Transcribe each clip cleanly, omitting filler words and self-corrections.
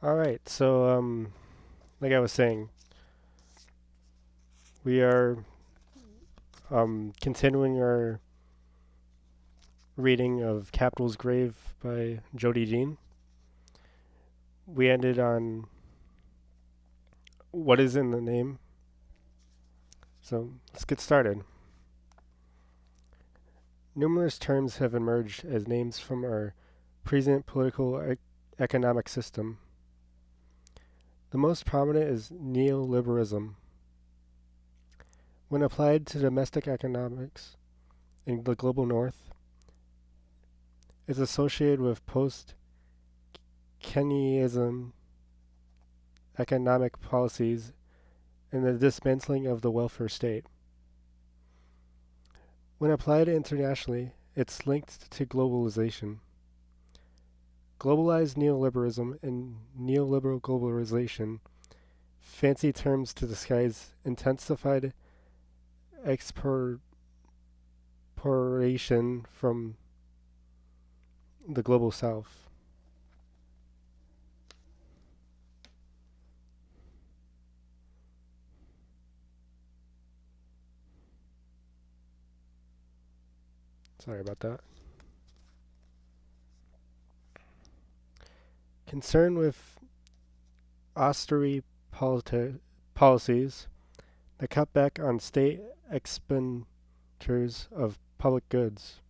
All right, so like I was saying, we are continuing our reading of Captial's Grave by Jodi. We ended on what is in the name, so let's get started. Numerous terms have emerged as names from our present political economic system. The most prominent is neoliberalism. When applied to domestic economics in the global north, is associated with post-Keynesianism economic policies and the dismantling of the welfare state. When applied internationally, it's linked to globalization. Globalized neoliberalism and neoliberal globalization, fancy terms to disguise intensified exportation from the global south. Sorry about that. Concern with austerity policies that cut back on state expenditures of public goods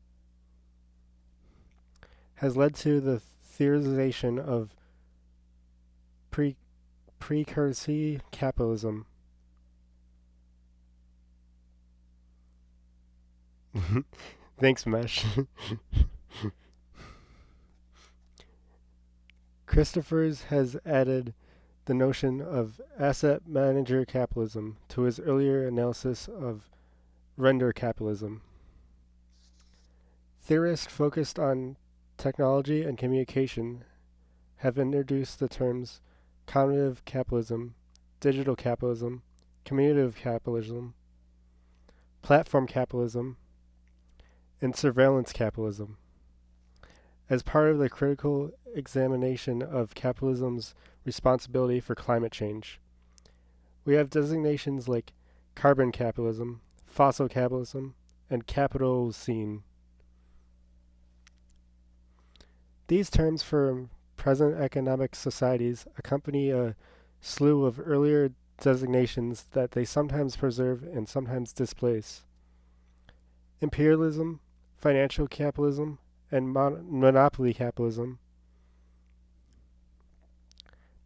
has led to the theorization of pre- precursor capitalism. Thanks, Mesh. Christophers has added the notion of asset manager capitalism to his earlier analysis of render capitalism. Theorists focused on technology and communication have introduced the terms cognitive capitalism, digital capitalism, commutative capitalism, platform capitalism, and surveillance capitalism as part of the critical examination of capitalism's responsibility for climate change. We have designations like carbon capitalism, fossil capitalism, and capital scene. These terms for present economic societies accompany a slew of earlier designations that they sometimes preserve and sometimes displace. Imperialism, financial capitalism, and monopoly capitalism.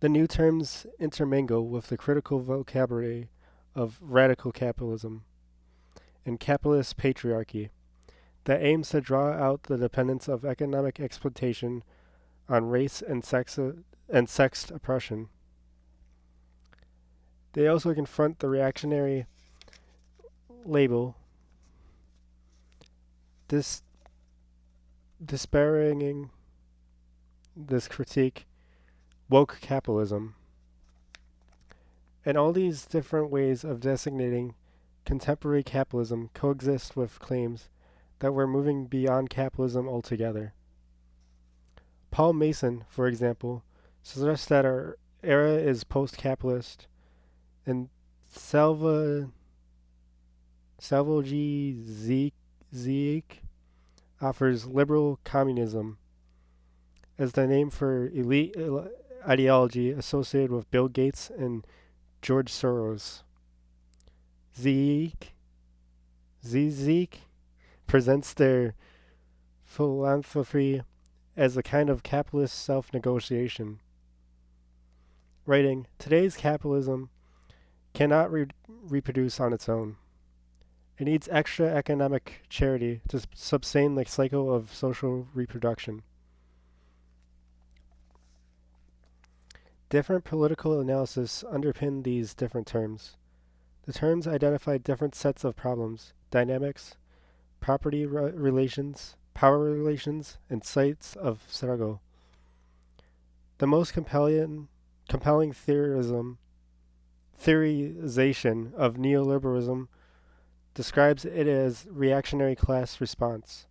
The new terms intermingle with the critical vocabulary of radical capitalism and capitalist patriarchy that aims to draw out the dependence of economic exploitation on race and sex oppression. They also confront the reactionary label, dis- disparaging this critique, woke capitalism. And all these different ways of designating contemporary capitalism coexist with claims that we're moving beyond capitalism altogether. Paul Mason, for example, suggests that our era is post-capitalist, and Salvo Zeke offers liberal communism as the name for elite ideology associated with Bill Gates and George Soros. Zeke Zeke presents their philanthropy as a kind of capitalist self-negotiation, writing, "Today's capitalism cannot reproduce on its own. It needs extra economic charity to sustain the cycle of social reproduction." Different political analysis underpin these different terms. The terms identify different sets of problems, dynamics, property relations, power relations, and sites of struggle. The most compelling theorization of neoliberalism describes it as reactionary class response,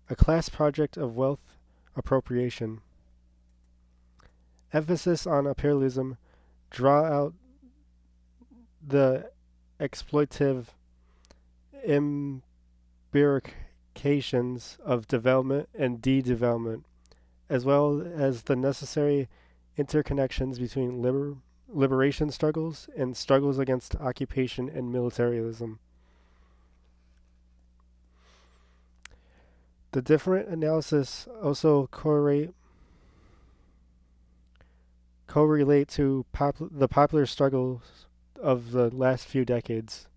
a class project of wealth appropriation. Emphasis on imperialism draw out the exploitative imbrications of development and de-development, as well as the necessary interconnections between liberation struggles and struggles against occupation and militarism. The different analysis also correlate to the popular struggles of the last few decades.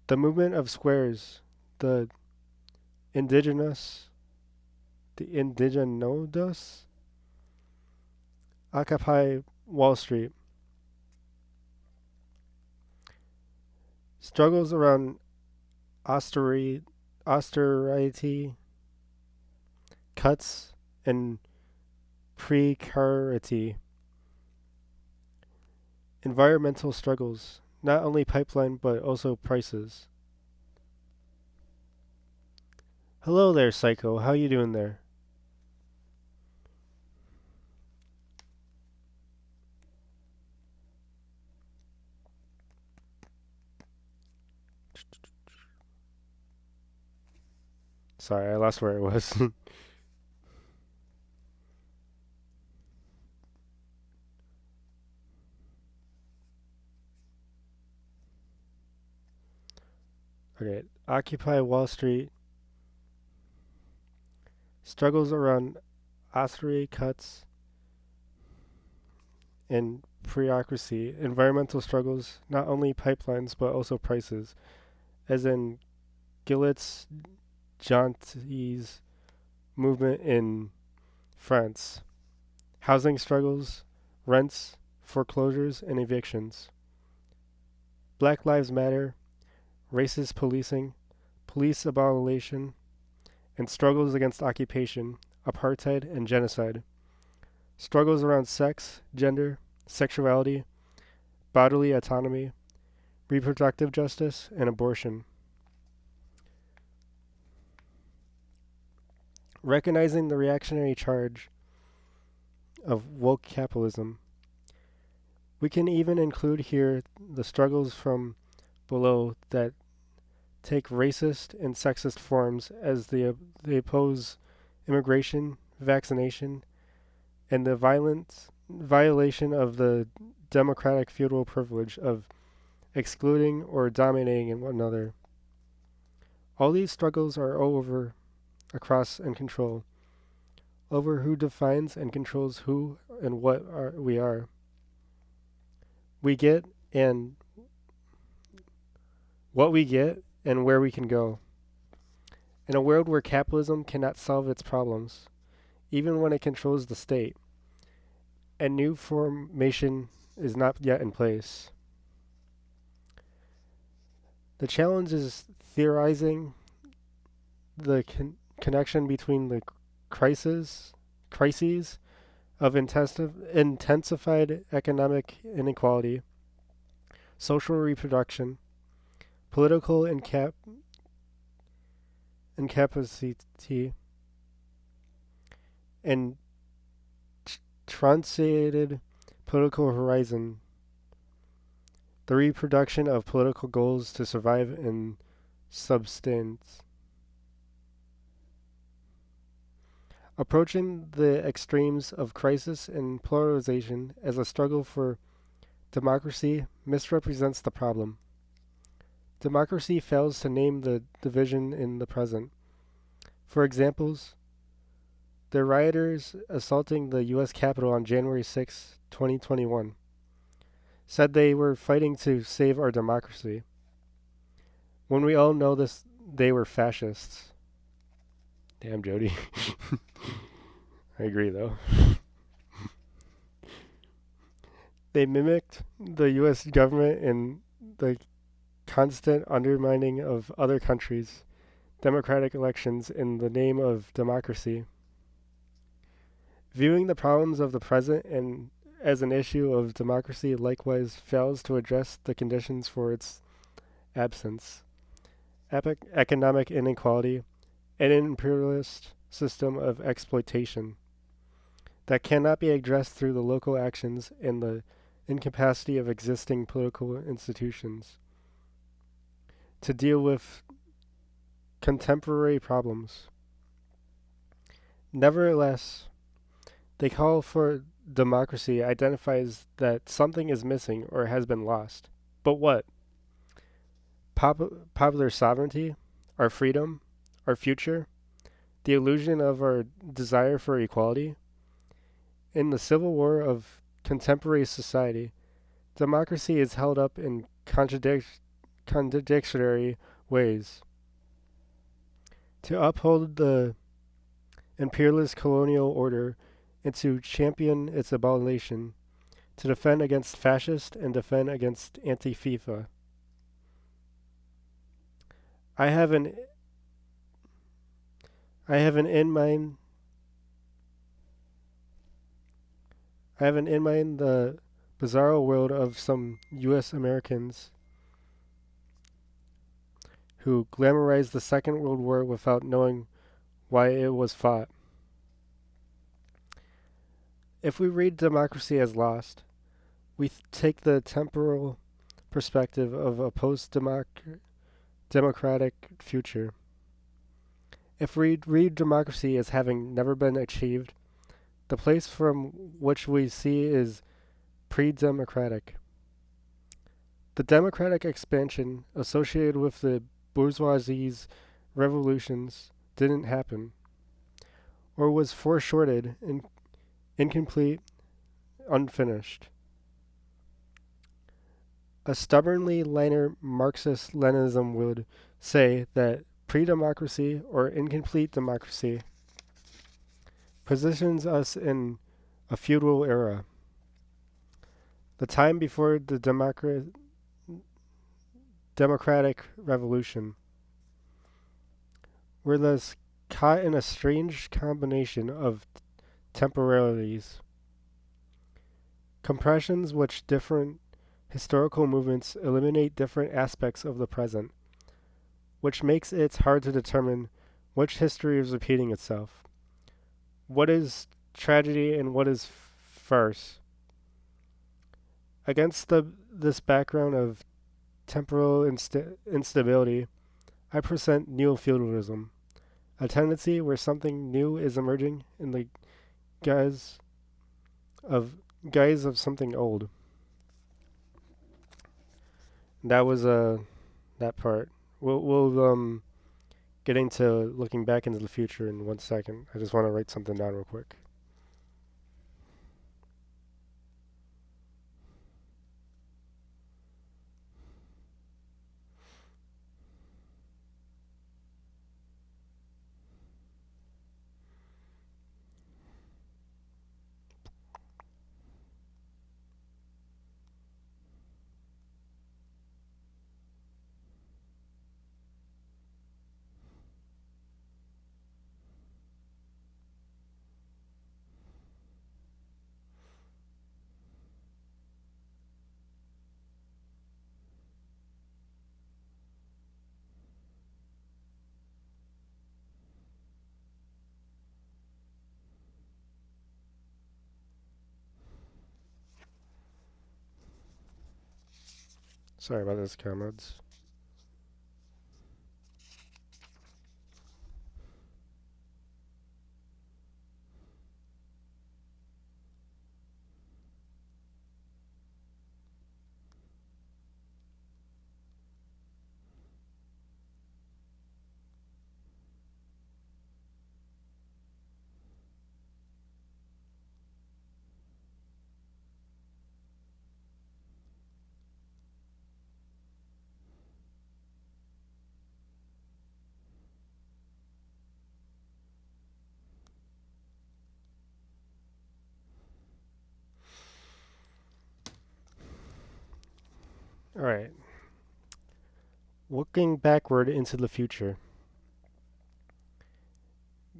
The movement of squares, the indigenous, the indigenodos, Occupy Wall Street, struggles around austerity, cuts, and precarity, environmental struggles, not only pipeline but also prices. Hello there, Psycho. How you doing there? Sorry, I lost where I was. Okay, Occupy Wall Street, struggles around austerity cuts and bureaucracy, environmental struggles, not only pipelines but also prices, as in Gillet's Janty's movement in France, housing struggles, rents, foreclosures, and evictions, Black Lives Matter, racist policing, police abomination, and struggles against occupation, apartheid, and genocide, struggles around sex, gender, sexuality, bodily autonomy, reproductive justice, and abortion. Recognizing the reactionary charge of woke capitalism, we can even include here the struggles from below that take racist and sexist forms as they oppose immigration, vaccination, and the violent violation of the democratic feudal privilege of excluding or dominating in one another. All these struggles are over, across, and control, over who defines and controls who and what we are. We get and what we get and where we can go. In a world where capitalism cannot solve its problems, even when it controls the state, and new formation is not yet in place. The challenge is theorizing the connection between the crises of intensified economic inequality, social reproduction, political incapacity, and truncated political horizon, the reproduction of political goals to survive in substance. Approaching the extremes of crisis and polarization as a struggle for democracy misrepresents the problem. Democracy fails to name the division in the present. For examples, the rioters assaulting the U.S. Capitol on January 6, 2021, said they were fighting to save our democracy, when we all know this, they were fascists. Damn, Jodi. I agree, though. They mimicked the U.S. government in the constant undermining of other countries' democratic elections in the name of democracy. Viewing the problems of the present and as an issue of democracy likewise fails to address the conditions for its absence. Economic inequality, and an imperialist system of exploitation. that cannot be addressed through the local actions and the incapacity of existing political institutions to deal with contemporary problems. Nevertheless, the call for democracy identifies that something is missing or has been lost. But what? Popular sovereignty? Our freedom? Our future? The illusion of our desire for equality? In the civil war of contemporary society, democracy is held up in contradictory ways. To uphold the imperialist colonial order and to champion its abolition, to defend against fascist and defend against anti-FIFA. I have an I have an in mind I have an in mind the bizarre world of some US Americans who glamorized the Second World War without knowing why it was fought. If we read democracy as lost, we take the temporal perspective of a post-democratic future. If we read democracy as having never been achieved, the place from which we see is pre-democratic. The democratic expansion associated with the bourgeoisie's revolutions didn't happen, or was foreshortened, incomplete, unfinished. A stubbornly linear Marxist-Leninism would say that pre-democracy or incomplete democracy positions us in a feudal era, the time before the democratic revolution. We're thus caught in a strange combination of temporalities, compressions which different historical movements eliminate different aspects of the present, which makes it hard to determine which history is repeating itself. What is tragedy and what is farce? Against this background of temporal instability, I present neo-feudalism, a tendency where something new is emerging in the guise of something old. That was that part. We'll get into looking back into the future in 1 second. I just want to write something down real quick. Sorry about this, comrades. All right. Looking backward into the future.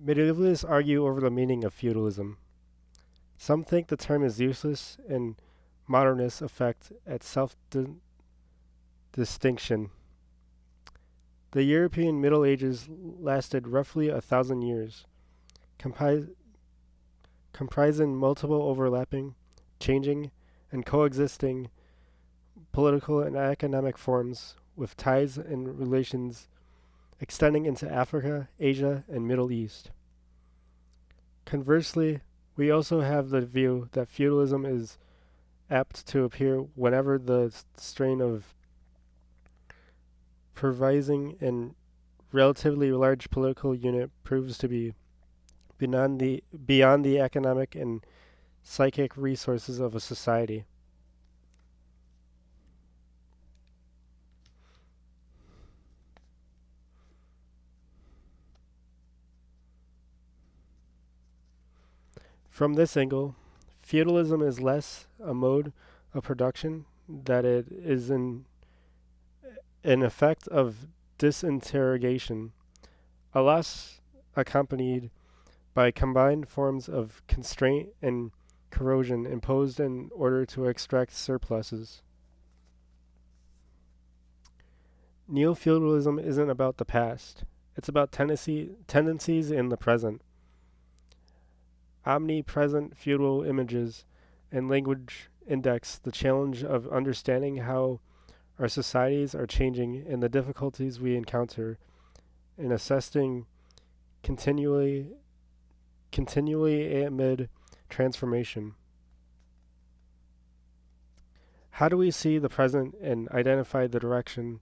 Medievalists argue over the meaning of feudalism. Some think the term is useless, and modernists affect at self-distinction. The European Middle Ages lasted roughly 1,000 years, comprising comprising multiple overlapping, changing, and coexisting political and economic forms with ties and relations extending into Africa, Asia, and Middle East. Conversely, we also have the view that feudalism is apt to appear whenever the strain of pervising and relatively large political unit proves to be beyond the economic and psychic resources of a society. From this angle, feudalism is less a mode of production that it is an effect of disintegration, a loss accompanied by combined forms of constraint and corrosion imposed in order to extract surpluses. Neo-feudalism isn't about the past. It's about tendencies in the present. Omnipresent feudal images and language index the challenge of understanding how our societies are changing and the difficulties we encounter in assessing continually amid transformation. How do we see the present and identify the direction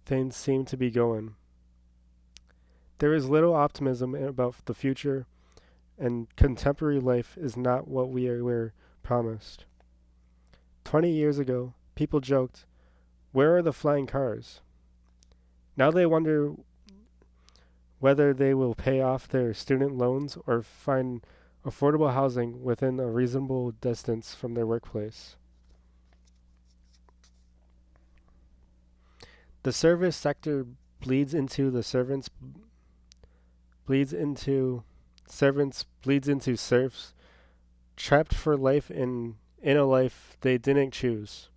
things seem to be going? There is little optimism about the future, and contemporary life is not what were promised. 20 years ago, people joked, "Where are the flying cars?" Now they wonder whether they will pay off their student loans or find affordable housing within a reasonable distance from their workplace. The service sector bleeds into the bleeds into bleeds into serfs, trapped for life in a life they didn't choose.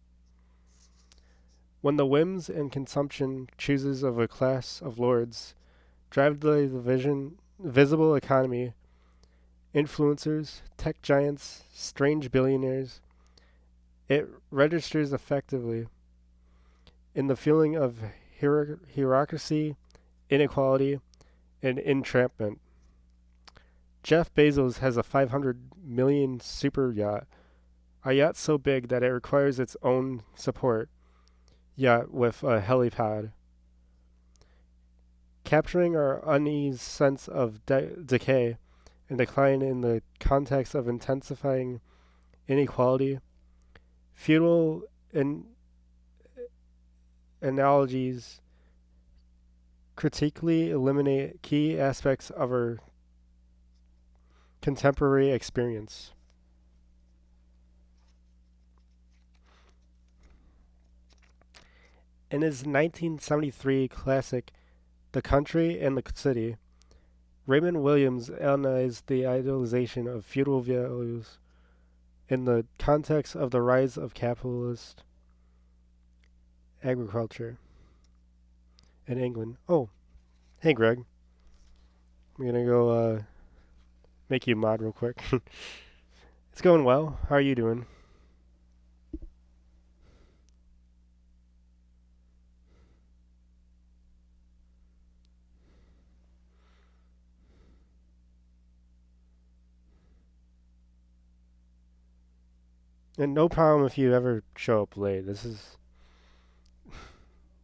When the whims and consumption chooses of a class of lords drive the visible economy, influencers, tech giants, strange billionaires, it registers effectively in the feeling of hierarchy, inequality, and entrapment. Jeff Bezos has a 500 million super yacht, a yacht so big that it requires its own support yacht with a helipad. Capturing our uneasy sense of decay and decline in the context of intensifying inequality, feudal analogies critically eliminate key aspects of our contemporary experience. In his 1973 classic, The Country and the City, Raymond Williams analyzed the idealization of feudal values in the context of the rise of capitalist agriculture in England. Oh, hey Greg, I'm gonna go make you mod real quick. It's going well. How are you doing? And no problem if you ever show up late. This is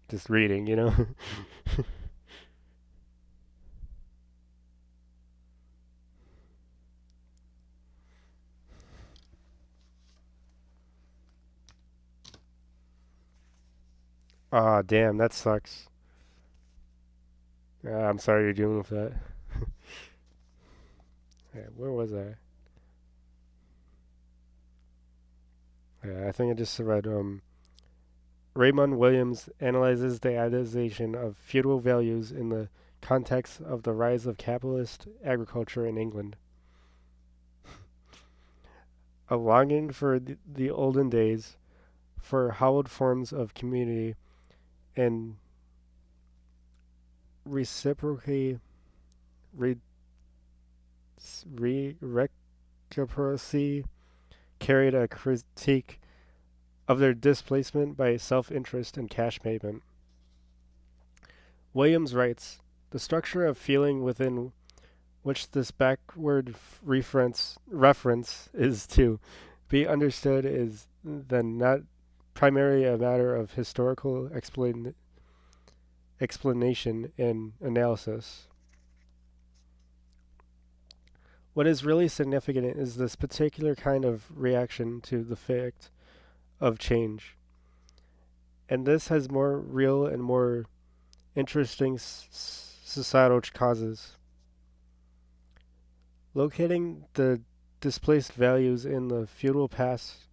just reading, you know? Ah, damn, that sucks. I'm sorry you're dealing with that. Yeah, where was I? Yeah, I think I just read Raymond Williams analyzes the idealization of feudal values in the context of the rise of capitalist agriculture in England. A longing for the olden days, for hallowed forms of community, and reciprocally re, re, rec, aristocracy carried a critique of their displacement by self-interest and cash payment. Williams writes, the structure of feeling within which this backward reference is to be understood is then not primarily a matter of historical explanation and analysis. What is really significant is this particular kind of reaction to the fact of change. And this has more real and more interesting societal causes. Locating the displaced values in the feudal past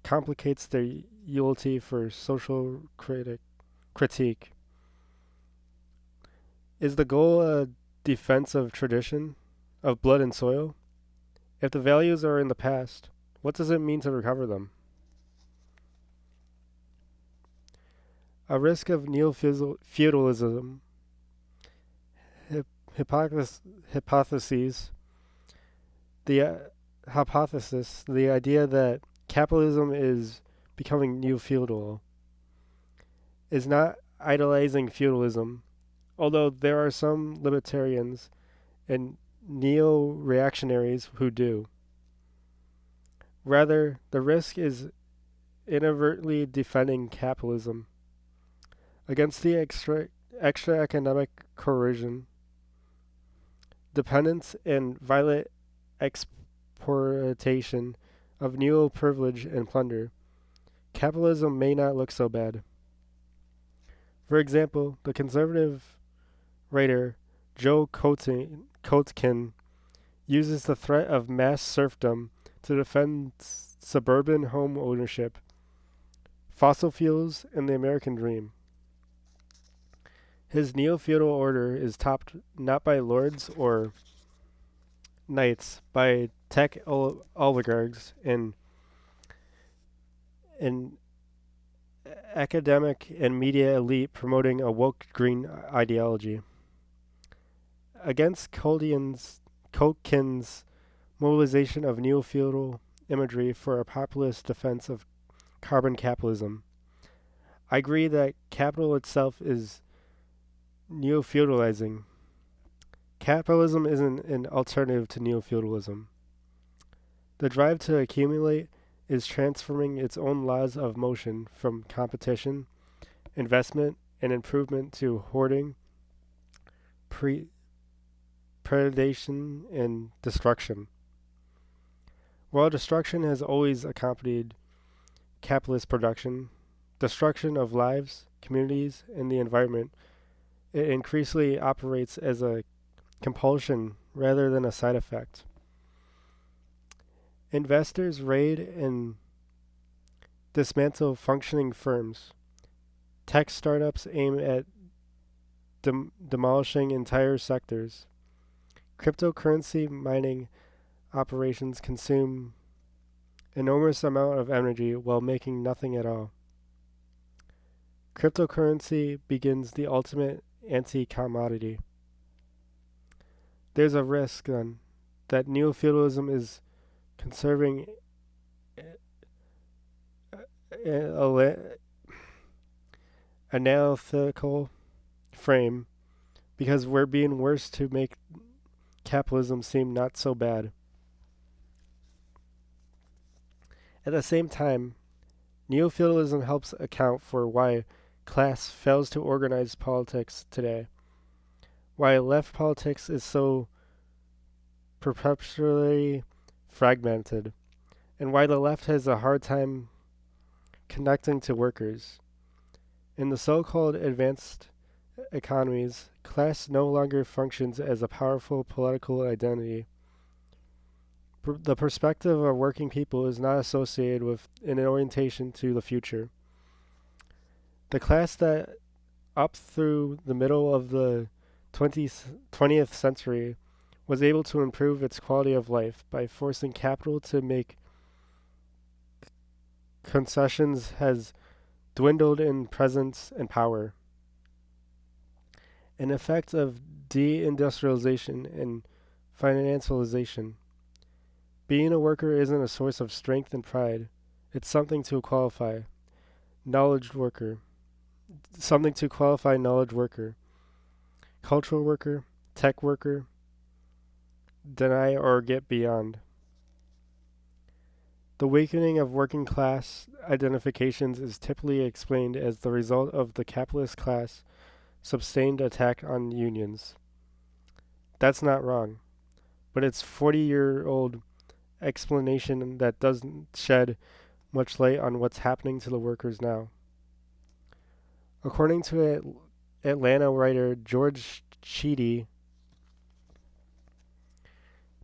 complicates their utility for social critique. Is the goal a defense of tradition, of blood and soil? If the values are in the past, what does it mean to recover them? A risk of neo-feudalism hypotheses, the idea that capitalism is becoming neo-feudal, is not idolizing feudalism, although there are some libertarians and neo-reactionaries who do. Rather, the risk is inadvertently defending capitalism against the extra economic coercion, dependence, and violent exploitation of neo privilege and plunder. Capitalism may not look so bad. For example, the conservative writer Joe Kotkin uses the threat of mass serfdom to defend suburban home ownership, fossil fuels, and the American dream. His neo-feudal order is topped not by lords or knights, by tech oligarchs and an academic and media elite promoting a woke green ideology. Against Kotkin's mobilization of neo-feudal imagery for a populist defense of carbon capitalism, I agree that capital itself is neo-feudalizing. Capitalism isn't an alternative to neo-feudalism. The drive to accumulate is transforming its own laws of motion from competition, investment, and improvement to hoarding, predation, and destruction. While destruction has always accompanied capitalist production, destruction of lives, communities, and the environment, it increasingly operates as a compulsion rather than a side effect. Investors raid and dismantle functioning firms. Tech startups aim at demolishing entire sectors. Cryptocurrency mining operations consume enormous amount of energy while making nothing at all. Cryptocurrency begins the ultimate anti-commodity. There's a risk, then, that neo-feudalism is conserving analytical frame because we're being worse to make capitalism seem not so bad. At the same time, neo-feudalism helps account for why class fails to organize politics today, why left politics is so perpetually fragmented, and why the left has a hard time connecting to workers. In the so-called advanced economies, class no longer functions as a powerful political identity. The perspective of working people is not associated with an orientation to the future. The class that, up through the middle of the 20th century, was able to improve its quality of life by forcing capital to make concessions has dwindled in presence and power. An effect of deindustrialization and financialization. Being a worker isn't a source of strength and pride. It's something to qualify. Knowledge worker. Something to qualify knowledge worker. Cultural worker. Tech worker. Deny or get beyond. The weakening of working class identifications is typically explained as the result of the capitalist class' sustained attack on unions. That's not wrong, but it's 40-year-old explanation that doesn't shed much light on what's happening to the workers now. According to Atlanta writer George Chidi,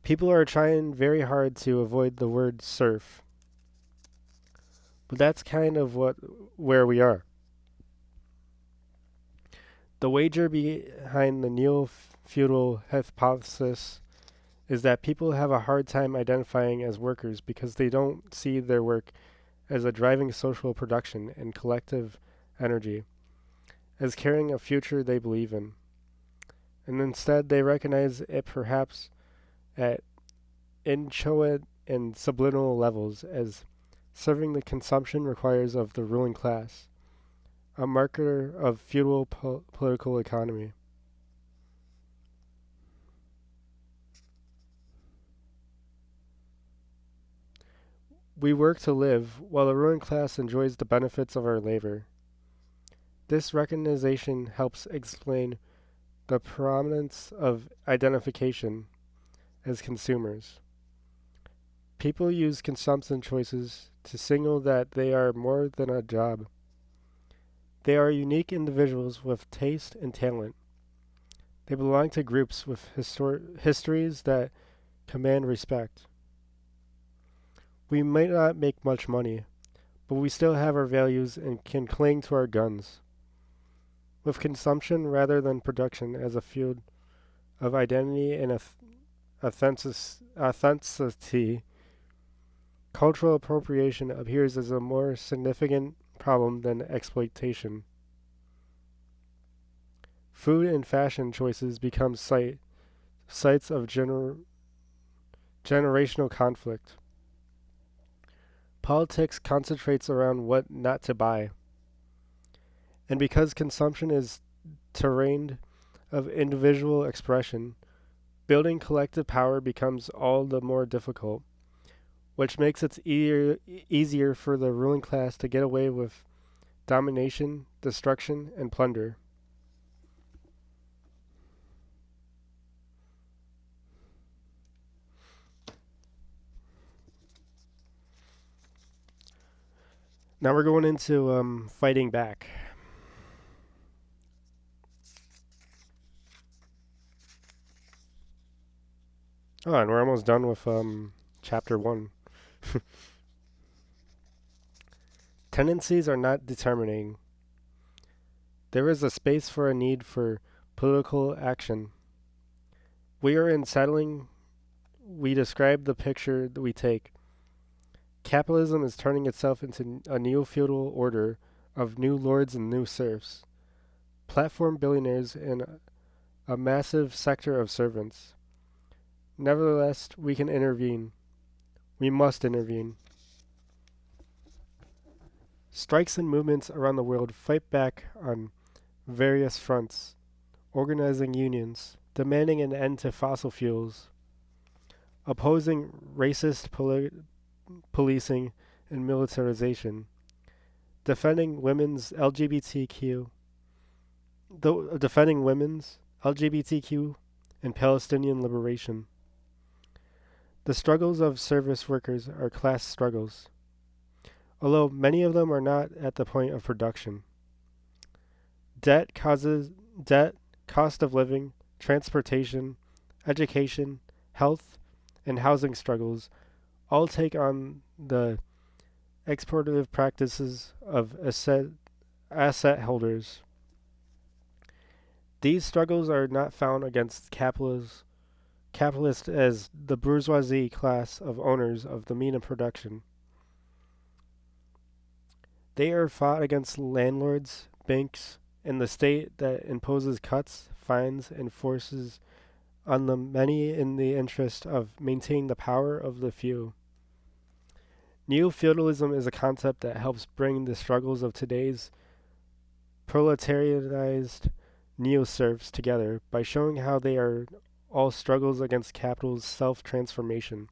people are trying very hard to avoid the word serf. But that's kind of where we are. The wager behind the neo-feudal hypothesis is that people have a hard time identifying as workers because they don't see their work as a driving social production and collective energy, as carrying a future they believe in. And instead they recognize it perhaps at inchoate and subliminal levels as serving the consumption requires of the ruling class, a marker of feudal political economy. We work to live, while the ruling class enjoys the benefits of our labor. This recognition helps explain the prominence of identification as consumers. People use consumption choices to signal that they are more than a job. They are unique individuals with taste and talent. They belong to groups with histories that command respect. We might not make much money, but we still have our values and can cling to our guns. With consumption rather than production as a field of identity and authenticity, cultural appropriation appears as a more significant problem than exploitation. Food and fashion choices become sites of generational conflict. Politics concentrates around what not to buy. And because consumption is terrain of individual expression, building collective power becomes all the more difficult, which makes it easier for the ruling class to get away with domination, destruction, and plunder. Now we're going into fighting back. Oh, and we're almost done with chapter 1. Tendencies are not determining. There is a space for a need for political action. We are in settling. We describe the picture that we take. Capitalism is turning itself into a neo-feudal order of new lords and new serfs, platform billionaires, and a massive sector of servants. Nevertheless, we can intervene. We must intervene. Strikes and movements around the world fight back on various fronts, organizing unions, demanding an end to fossil fuels, opposing racist policing and militarization, defending women's LGBTQ and Palestinian liberation. The struggles of service workers are class struggles, although many of them are not at the point of production. Debt, cost of living, transportation, education, health, and housing struggles all take on the exploitative practices of asset holders. These struggles are not found against capitalist as the bourgeoisie class of owners of the means of production. They are fought against landlords, banks, and the state that imposes cuts, fines, and forces on the many in the interest of maintaining the power of the few. Neo-feudalism is a concept that helps bring the struggles of today's proletarianized neo-serfs together by showing how they are all struggles against capital's self-transformation.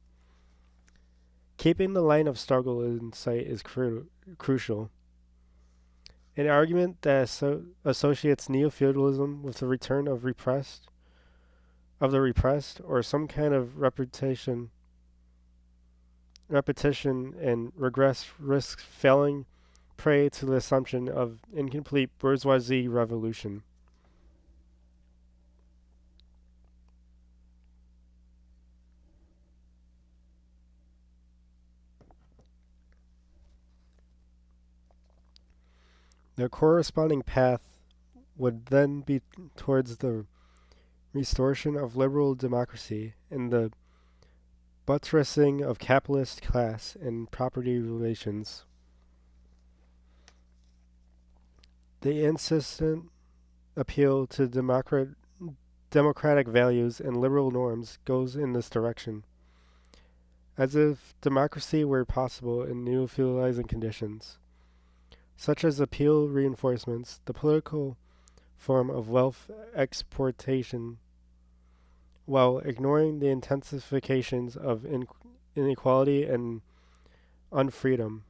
Keeping the line of struggle in sight is crucial. An argument that associates neo-feudalism with the return of the repressed or some kind of repetition and regress risks falling prey to the assumption of incomplete bourgeoisie revolution. The corresponding path would then be towards the restoration of liberal democracy and the buttressing of capitalist class and property relations. The insistent appeal to democratic values and liberal norms goes in this direction, as if democracy were possible in new feudalizing conditions, such as appeal reinforcements, the political form of wealth exportation, while ignoring the intensifications of inequality and unfreedom.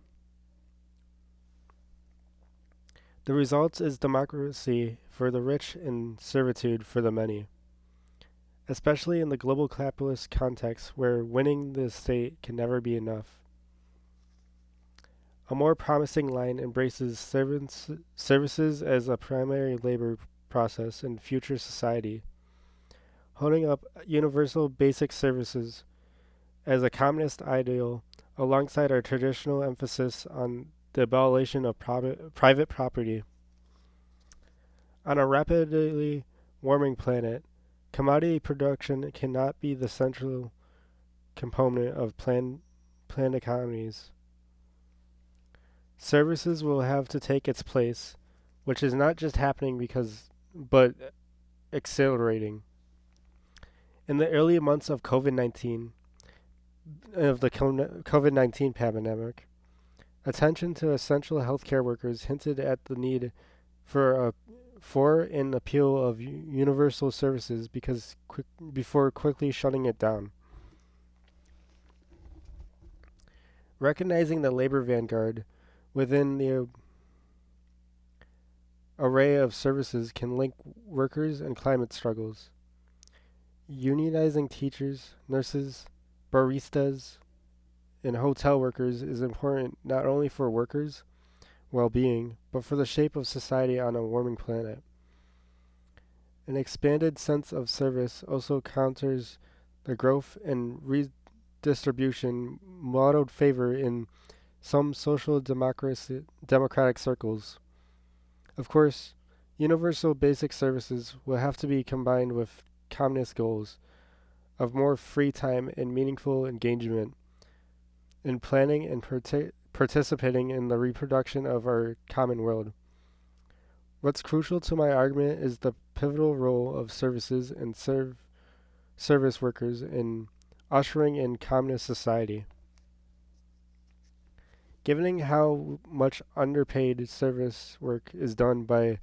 The result is democracy for the rich and servitude for the many, especially in the global capitalist context where winning the state can never be enough. A more promising line embraces services as a primary labor process in future society, holding up universal basic services as a communist ideal alongside our traditional emphasis on the abolition of private property. On a rapidly warming planet, commodity production cannot be the central component of planned economies. Services will have to take its place, which is not just happening but accelerating. In the early months of COVID-19 pandemic, attention to essential healthcare workers hinted at the need for a for an appeal of universal services before quickly shutting it down. Recognizing the labor vanguard within the array of services can link workers and climate struggles. Unionizing teachers, nurses, baristas, and hotel workers is important not only for workers' well-being, but for the shape of society on a warming planet. An expanded sense of service also counters the growth and redistribution modeled favor in some democratic circles. Of course, universal basic services will have to be combined with communist goals of more free time and meaningful engagement in planning and participating in the reproduction of our common world. What's crucial to my argument is the pivotal role of services and service workers in ushering in communist society. Given how much underpaid service work is done by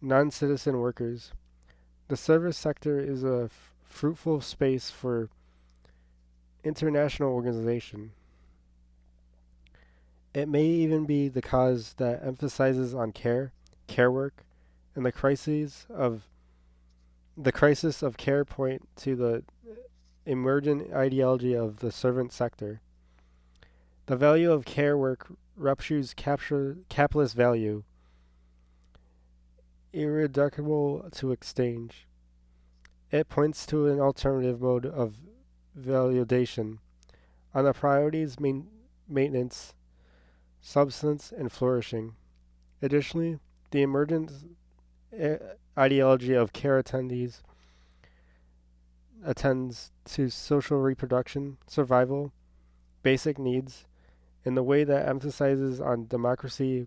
non-citizen workers, the service sector is a fruitful space for international organization. It may even be the cause that emphasizes on care work, and the crisis of care point to the emergent ideology of the servant sector. The value of care work ruptures capitalist value, irreducible to exchange. It points to an alternative mode of validation on the priorities maintenance, substance, and flourishing. Additionally, the emergent ideology of care attends to social reproduction, survival, basic needs, in the way that emphasizes on democracy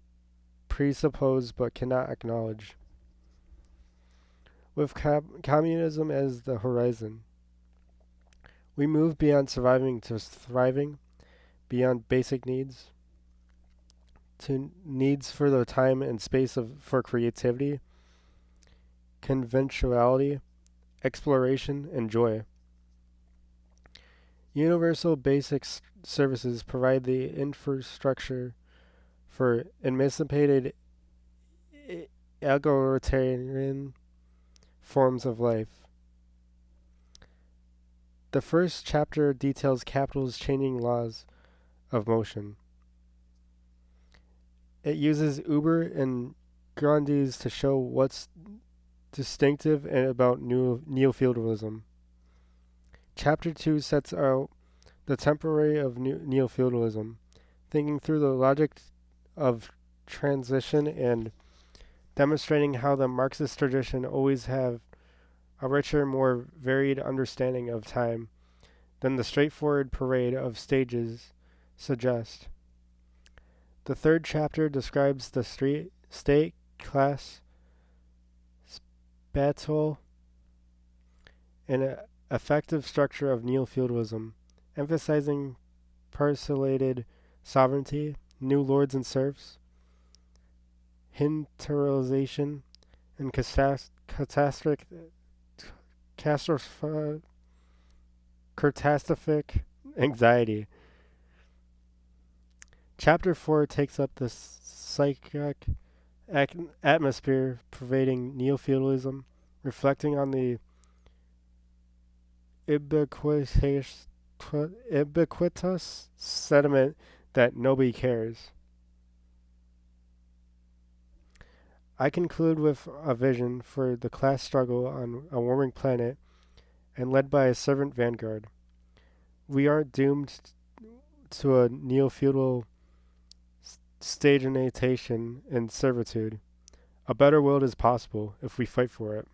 presuppose but cannot acknowledge. with communism as the horizon. We move beyond surviving to thriving, beyond basic needs to needs for the time and space for creativity, conventionality, exploration, and joy. Universal basic services provide the infrastructure for emancipated egalitarian forms of life. The first chapter details capital's changing laws of motion. It uses Uber and Grandi's to show what's distinctive about neo-feudalism. Chapter 2 sets out the temporary of neo-feudalism, thinking through the logic of transition and demonstrating how the Marxist tradition always have a richer, more varied understanding of time than the straightforward parade of stages suggest. The third chapter describes the state class battle and effective structure of neo-feudalism, emphasizing parcellated sovereignty, new lords and serfs, hinteralization, and catastrophic anxiety. Chapter 4 takes up the psychic atmosphere pervading neo-feudalism, reflecting on the ubiquitous sentiment that nobody cares. I conclude with a vision for the class struggle on a warming planet and led by a servant vanguard. We aren't doomed to a neo-feudal stagnatation and servitude. A better world is possible if we fight for it.